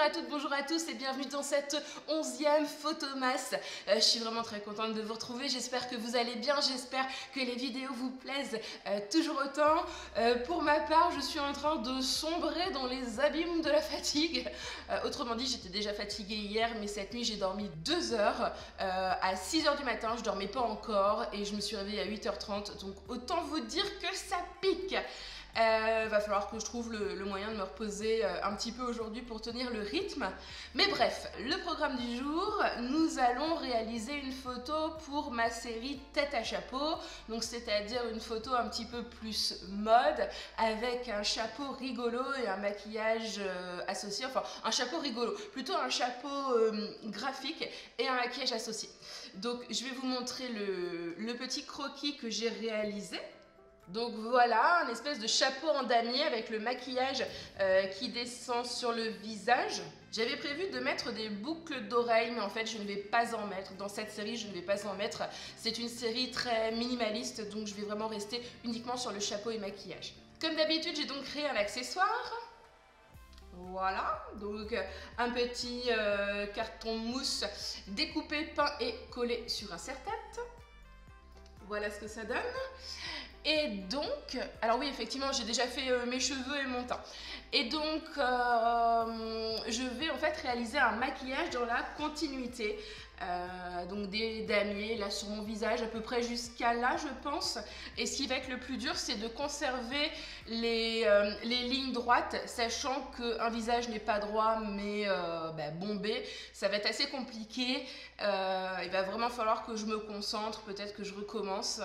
à toutes, bonjour à tous et bienvenue dans cette 11e Photomass. Je suis vraiment très contente de vous retrouver, j'espère que vous allez bien, j'espère que les vidéos vous plaisent toujours autant. Pour ma part, je suis en train de sombrer dans les abîmes de la fatigue. Autrement dit, j'étais déjà fatiguée hier, mais cette nuit j'ai dormi 2 heures. À 6 h du matin, je dormais pas encore et je me suis réveillée à 8 h 30, donc autant vous dire que ça pique. Va falloir que je trouve le moyen de me reposer un petit peu aujourd'hui pour tenir le rythme. Mais bref, le programme du jour, nous allons réaliser une photo pour ma série tête à chapeau. Donc c'est-à-dire une photo un petit peu plus mode avec un chapeau rigolo et un maquillage associé. Enfin, un chapeau rigolo, plutôt un chapeau graphique et un maquillage associé. Donc je vais vous montrer le petit croquis que j'ai réalisé. Donc voilà, un espèce de chapeau en damier avec le maquillage qui descend sur le visage. J'avais prévu de mettre des boucles d'oreilles, mais en fait je ne vais pas en mettre. Dans cette série, je ne vais pas en mettre. C'est une série très minimaliste, donc je vais vraiment rester uniquement sur le chapeau et maquillage. Comme d'habitude, j'ai donc créé un accessoire. Voilà, donc un petit carton mousse découpé, peint et collé sur un serre-tête. Voilà ce que ça donne. Et donc, alors oui, effectivement, j'ai déjà fait mes cheveux et mon teint. Et donc, je vais en fait réaliser un maquillage dans la continuité. Donc des damiers là sur mon visage à peu près jusqu'à là, je pense. Et ce qui va être le plus dur, c'est de conserver les lignes droites, sachant qu'un visage n'est pas droit mais bombé. Ça va être assez compliqué. Il va vraiment falloir que je me concentre, peut-être que je recommence.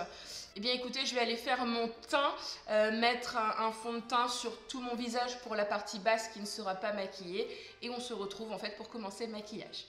Eh bien écoutez, je vais aller faire mon teint, mettre un fond de teint sur tout mon visage pour la partie basse qui ne sera pas maquillée. Et on se retrouve en fait pour commencer le maquillage.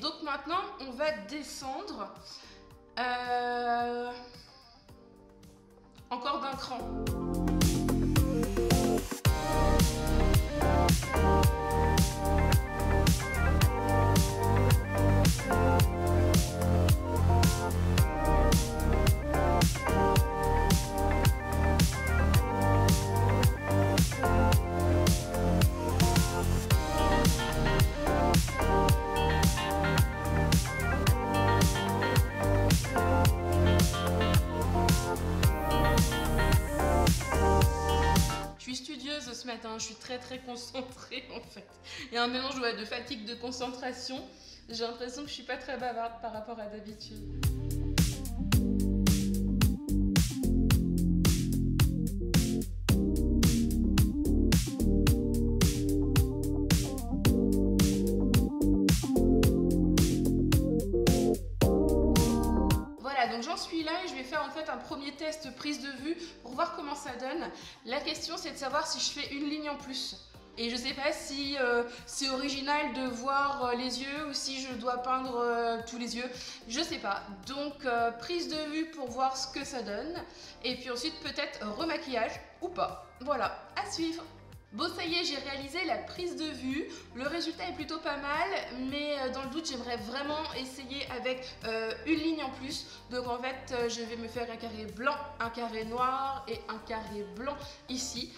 Donc maintenant, on va descendre encore d'un cran. Ce matin, je suis très concentrée en fait. Il y a un mélange de fatigue, de concentration. J'ai l'impression que je suis pas très bavarde par rapport à d'habitude. Donc j'en suis là et je vais faire en fait un premier test prise de vue pour voir comment ça donne. La question c'est de savoir si je fais une ligne en plus. Et je sais pas si c'est original de voir les yeux ou si je dois peindre tous les yeux. Je sais pas. Donc prise de vue pour voir ce que ça donne. Et puis ensuite peut-être remaquillage ou pas. Voilà, à suivre. Bon, ça y est, j'ai réalisé la prise de vue. Le résultat est plutôt pas mal, mais dans le doute, j'aimerais vraiment essayer avec une ligne en plus. Donc en fait, je vais me faire un carré blanc, un carré noir et un carré blanc ici.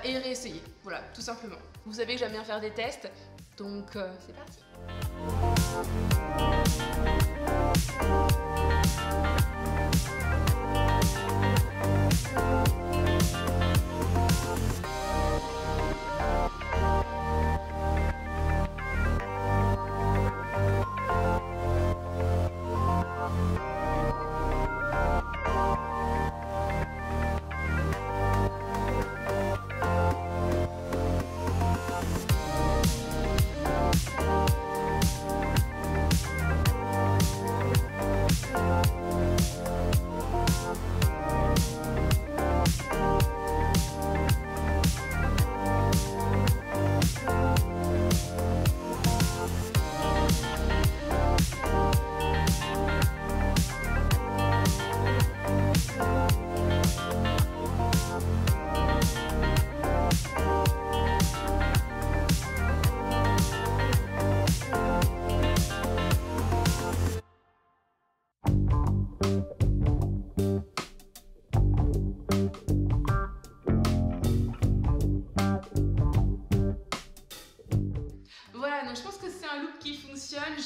Et réessayer, voilà, tout simplement. Vous savez que j'aime bien faire des tests, donc c'est parti.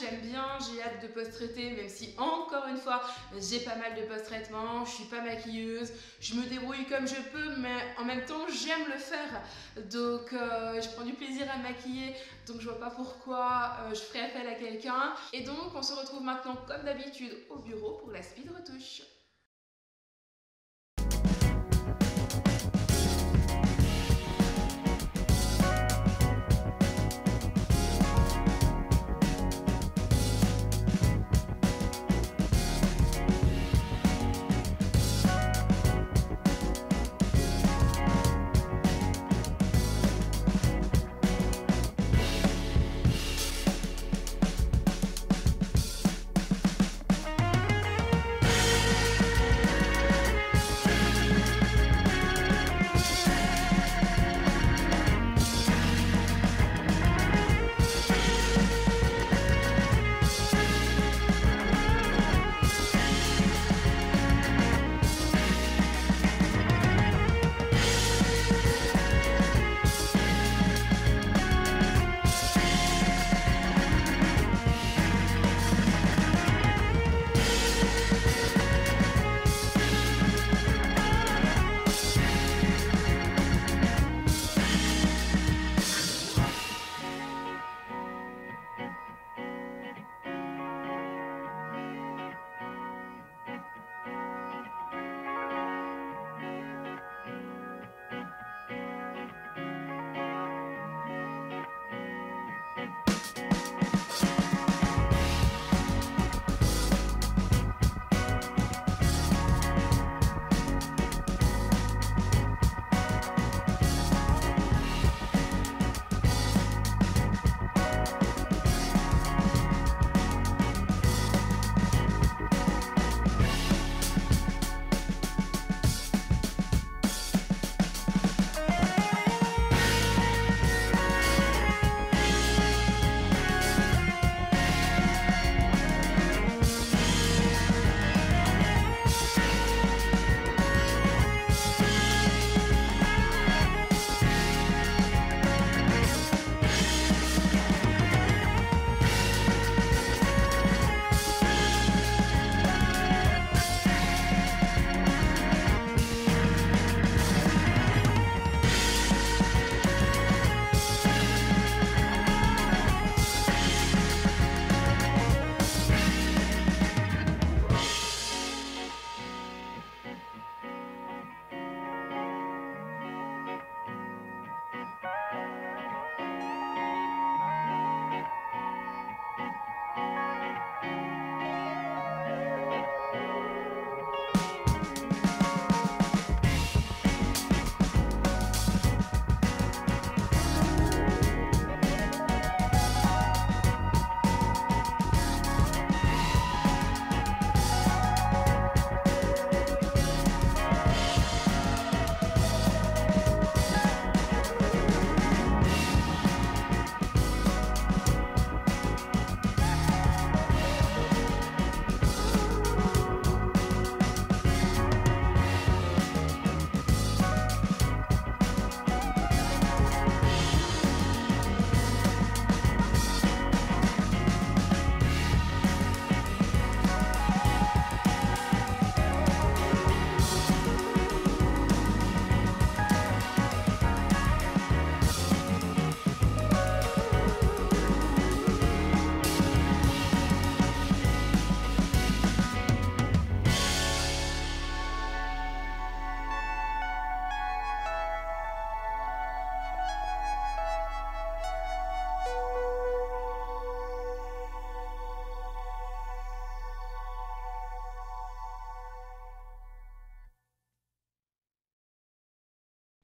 j'aime bien, j'ai hâte de post-traiter, même si encore une fois j'ai pas mal de post-traitement, je suis pas maquilleuse, je me débrouille comme je peux, mais en même temps j'aime le faire, donc je prends du plaisir à maquiller, donc je vois pas pourquoi je ferais appel à quelqu'un. Et donc on se retrouve maintenant comme d'habitude au bureau pour la speed retouche.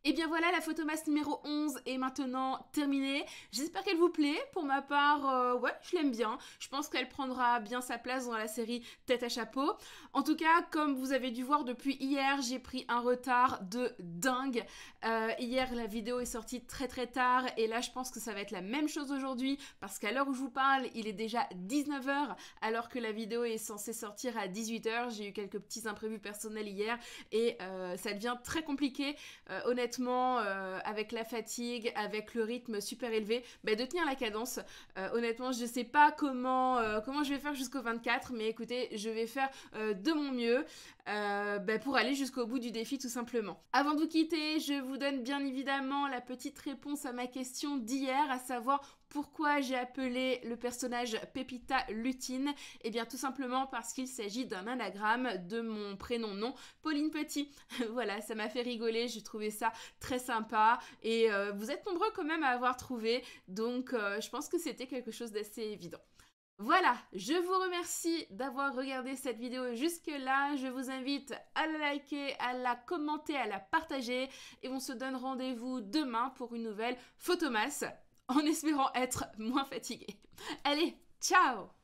Et bien voilà, la photomasse numéro 11 est maintenant terminée. J'espère qu'elle vous plaît. Pour ma part, ouais, je l'aime bien. Je pense qu'elle prendra bien sa place dans la série Tête à chapeau. En tout cas, comme vous avez dû voir depuis hier, j'ai pris un retard de dingue. Hier, la vidéo est sortie très très tard et là, je pense que ça va être la même chose aujourd'hui parce qu'à l'heure où je vous parle, il est déjà 19 h alors que la vidéo est censée sortir à 18 h. J'ai eu quelques petits imprévus personnels hier et ça devient très compliqué. Honnêtement, honnêtement, avec la fatigue, avec le rythme super élevé, bah, de tenir la cadence. Honnêtement, je sais pas comment je vais faire jusqu'au 24, mais écoutez, je vais faire de mon mieux pour aller jusqu'au bout du défi tout simplement. Avant de vous quitter, je vous donne bien évidemment la petite réponse à ma question d'hier, à savoir pourquoi j'ai appelé le personnage Pépita Lutine. Eh bien tout simplement parce qu'il s'agit d'un anagramme de mon prénom-nom, Pauline Petit. Voilà, ça m'a fait rigoler, j'ai trouvé ça très sympa et vous êtes nombreux quand même à avoir trouvé, donc je pense que c'était quelque chose d'assez évident. Voilà, je vous remercie d'avoir regardé cette vidéo jusque-là. Je vous invite à la liker, à la commenter, à la partager. Et on se donne rendez-vous demain pour une nouvelle photomasse, en espérant être moins fatigué. Allez, ciao!